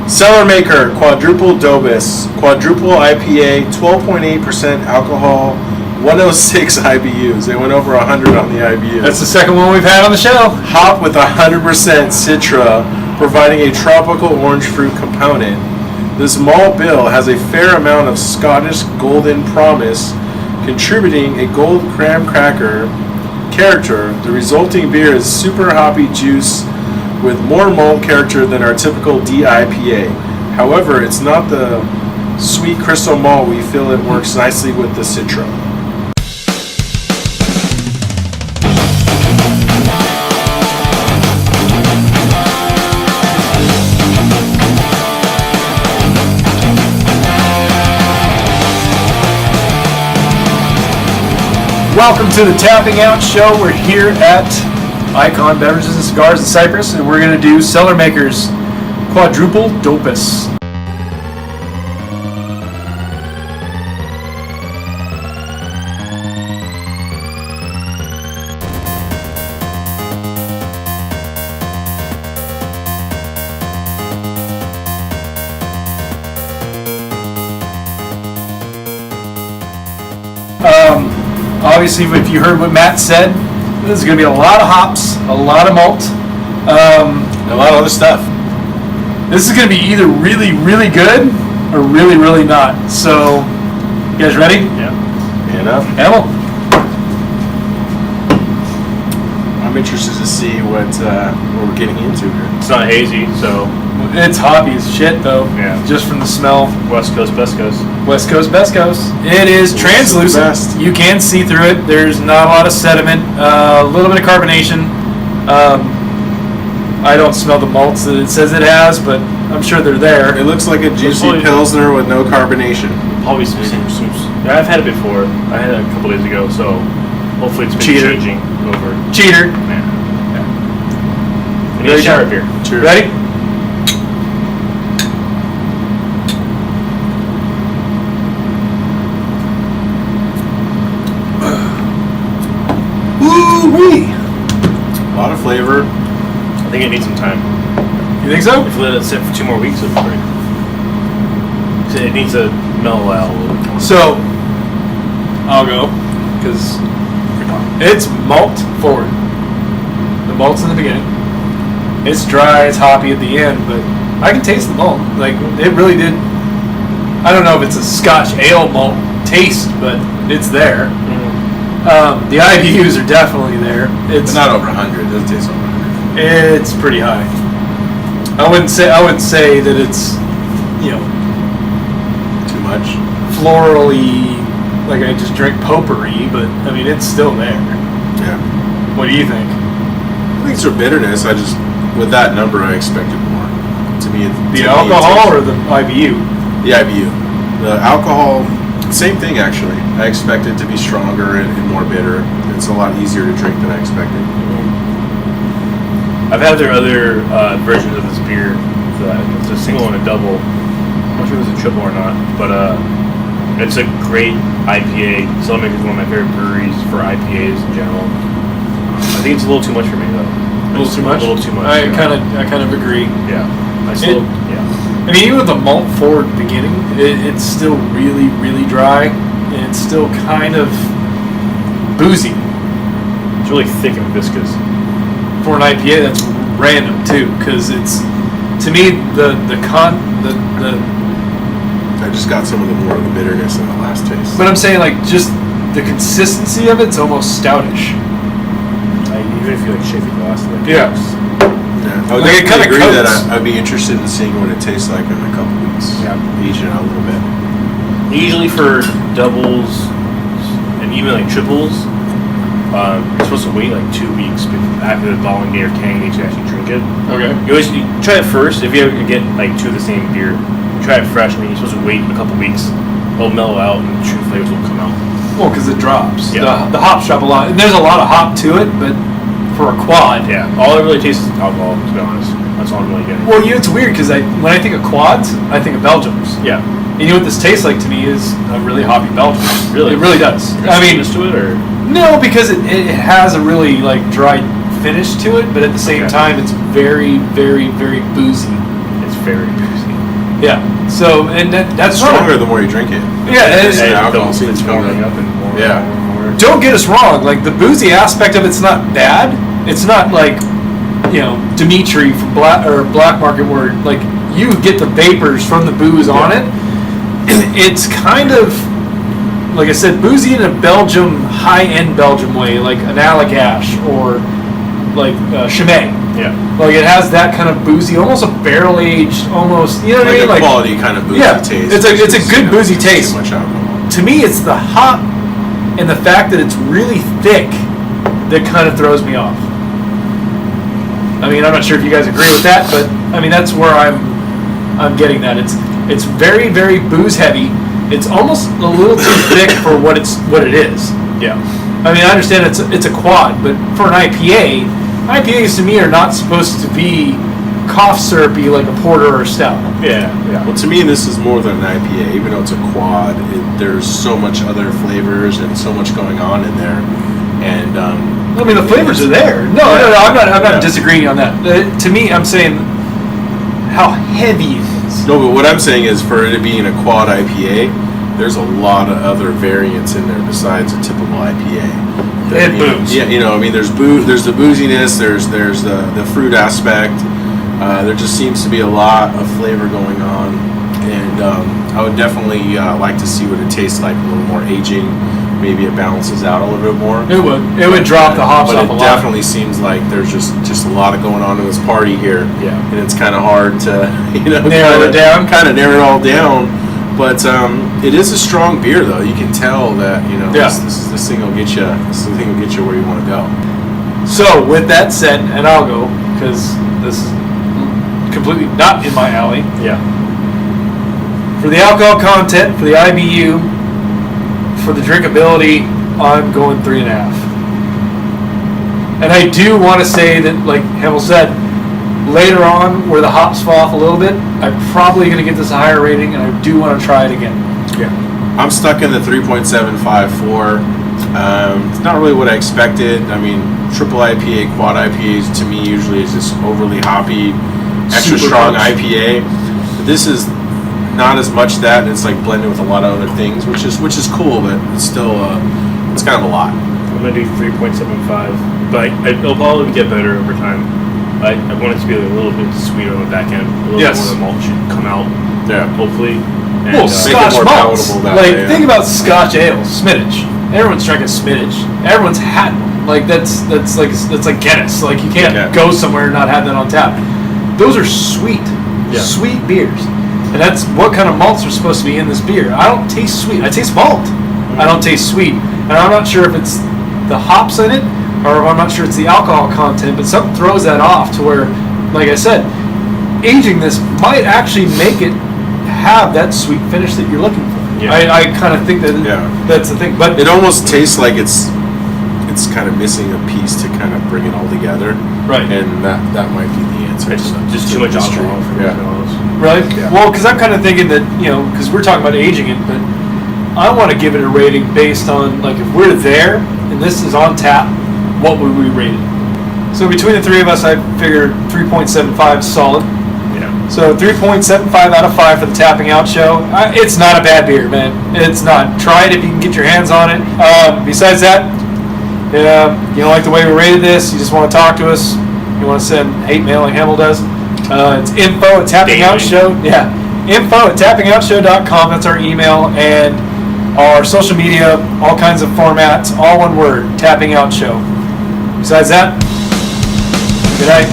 Cellarmaker Quadruple Dobis, Quadruple IPA, 12.8% alcohol, 106 IBUs. They went over 100 on the IBUs. That's the second one we've had on the show. Hop with 100% Citra, providing a tropical orange fruit component. This malt bill has a fair amount of Scottish golden promise, contributing a gold graham cracker character. The resulting beer is super hoppy juice with more malt character than our typical DIPA. However, it's not the sweet crystal malt. We feel it works nicely with the Citra. Welcome to the Tapping Out Show. We're here at Icon Beverages and Cigars in Cypress, and we're going to do Cellarmaker's Quadruple Dobis. Obviously, if you heard what Matt said, this is going to be a lot of hops, a lot of malt, A lot of other stuff. This is going to be either really, really good or really, really not. So, you guys ready? Yeah. Hemil? I'm interested to see what we're getting into here. It's not hazy, so It's hoppy as shit, though. Yeah. Just from the smell. West Coast, Best Coast. West Coast, best coast. It is translucent. Best. You can see through it. There's not a lot of sediment. A little bit of carbonation. I don't smell the malts that it says it has, but I'm sure they're there. It looks like a juicy probably- Pilsner with no carbonation. Probably some. Yeah, I've had it before. I had it a couple days ago, so hopefully it's been Cheater. changing over. Cheater. Yeah. Ready? Shower beer. Cheers. Ready? Woo-wee! A lot of flavor. I think it needs some time. You think so? If we let it sit for 2 more weeks, it'll be great. So it needs to mellow out a little bit more. So, I'll go, because it's malt forward. The malt's in the beginning. It's dry, it's hoppy at the end, but I can taste the malt. Like, it really did. I don't know if it's a Scotch ale malt taste, but it's there. The IBUs are definitely there. It's not over 100. It doesn't taste over 100. It's pretty high. I wouldn't say that it's, Too much. florally, like I just drank potpourri, but I mean it's still there. Yeah. What do you think? I think it's for bitterness. With that number, I expected more. The alcohol or the IBU? The IBU. The alcohol, same thing actually. I expect it to be stronger and more bitter. It's a lot easier to drink than I expected. I've had their other versions of this beer. It's a single and a double. I'm not sure if it's a triple or not, but it's a great IPA. Cellarmaker is one of my favorite breweries for IPAs in general. I think it's a little too much for me though. A little too much. A little too much. I kind of agree. Yeah. I mean, even with the malt forward beginning, it's still really, really dry, and it's still kind of boozy. It's really thick and viscous. For an IPA, that's random too, because it's, to me, I just got some of the more of the bitterness in the last taste. but I'm saying like just the consistency of it's almost stoutish. Even if you shake the glass, Yeah. Yeah. I would Like, it definitely kinda agree that coats. I'd be interested in seeing what it tastes like in a couple weeks. Yeah. Age it out a little bit. Usually for doubles and even like triples, you're supposed to wait like 2 weeks after the bottling day or canning day to actually drink it. Okay. You try it first. If you ever get like 2 of the same beer, try it fresh, and then you're supposed to wait a couple weeks. It'll mellow out, and the true flavors will come out. Well, because it drops. Yeah. The hops drop a lot. And there's a lot of hop to it, but for a quad. Yeah. All it really tastes is alcohol, to be honest. That's all I'm really getting. Well, it's weird because when I think of quads, I think of Belgians. Yeah. And you know what this tastes like to me is a really hoppy Belgian. Really? It really does. I mean, to it or no, because it has a really like dry finish to it, but at the same Okay. time, it's very, very, very boozy. it's very boozy. Yeah. So, and that's It's stronger the more you drink it. Yeah, It's the And alcohol it's seems warming coming up and more. Yeah. And more. Don't get us wrong. Like the boozy aspect of it's not bad. It's not like Dimitri from Black Market where like you get the vapors from the booze on it. It's kind of like I said, boozy in a Belgium high-end Belgium way, like an Allagash or like Chimay. Yeah. Like it has that kind of boozy, almost a barrel aged, almost what I mean? a quality kind of boozy taste. It's a good boozy Too taste. much alcohol. To me, it's the hop and the fact that it's really thick that kind of throws me off. I mean, I'm not sure if you guys agree with that, but I mean that's where I'm getting that. It's very, very booze heavy. It's almost a little too thick for what it is. Yeah. I mean, I understand it's a quad, but for an IPAs to me are not supposed to be cough syrupy like a porter or a stout. Yeah. Yeah. Well, to me, this is more than an IPA. Even though it's a quad, there's so much other flavors and so much going on in there. And I mean, the flavors are there. No, I'm not disagreeing on that. To me, I'm saying how heavy it is. No, but what I'm saying is for it being a quad IPA, there's a lot of other variants in there besides a typical IPA. And booze. Yeah, I mean, there's the booziness, there's the fruit aspect. There just seems to be a lot of flavor going on, and I would definitely like to see what it tastes like a little more aging. Maybe it balances out a little bit more. It would drop the hops but off a it lot. definitely seems like there's just a lot of going on in this party here. Yeah. And it's kind of hard to Narrow it down? Kind of narrow it all down. But it is a strong beer, though. You can tell that this thing will get you. This thing will get you where you want to go. So with that said, and I'll go because this is completely not in my alley. Yeah. For the alcohol content, for the IBU, for the drinkability, I'm going 3.5. And I do want to say that, like Hemil said, later on, where the hops fall off a little bit, I'm probably going to give this a higher rating, and I do want to try it again. Yeah. I'm stuck in the 3.754. It's not really what I expected. I mean, triple IPA, quad IPAs to me usually is this overly hoppy, extra Super strong punch. IPA. But this is not as much that, and it's like blended with a lot of other things, which is cool, but it's still it's kind of a lot. I'm gonna do 3.75, but it'll probably get better over time. I want it to be a little bit sweeter on the back end. A little Yes. more of the malt should come out, Yeah. hopefully. And, Well, make it Scotch more malts. palatable that Like, way, yeah. think about Scotch ale, Smidage. Everyone's drinking Smidage. Everyone's had one. Like that's like Guinness. Like you can't Yeah. go somewhere and not have that on tap. Those are sweet, Yeah. sweet beers, and that's what kind of malts are supposed to be in this beer. I don't taste sweet. I taste malt. I don't taste sweet, and I'm not sure if it's the hops in it or if I'm not sure it's the alcohol content. But something throws that off to where, like I said, aging this might actually make it have that sweet finish that you're looking for. Yeah. I kind of think that Yeah. that's the thing. But It almost tastes like it's kind of missing a piece to kind of bring it all together. Right. And that might be the answer. It's to- just to too the much mystery. alcohol for me, Yeah. to be honest. right? Yeah. Well, because I'm kind of thinking that, because we're talking about aging it, but I want to give it a rating based on, like, if we're there and this is on tap, what would we rate it? So between the three of us, I figured 3.75 solid. Yeah. So 3.75 out of 5 for the Tapping Out show. It's not a bad beer, man. It's not. Try it if you can get your hands on it. Besides that, you don't like the way we rated this, you just want to talk to us, you want to send hate mail like Hemil does, it's info@tappingoutshow. Yeah, info@tappingoutshow.com. That's our email, and our social media, all kinds of formats, all one word, Tapping Out Show. Besides that, good night.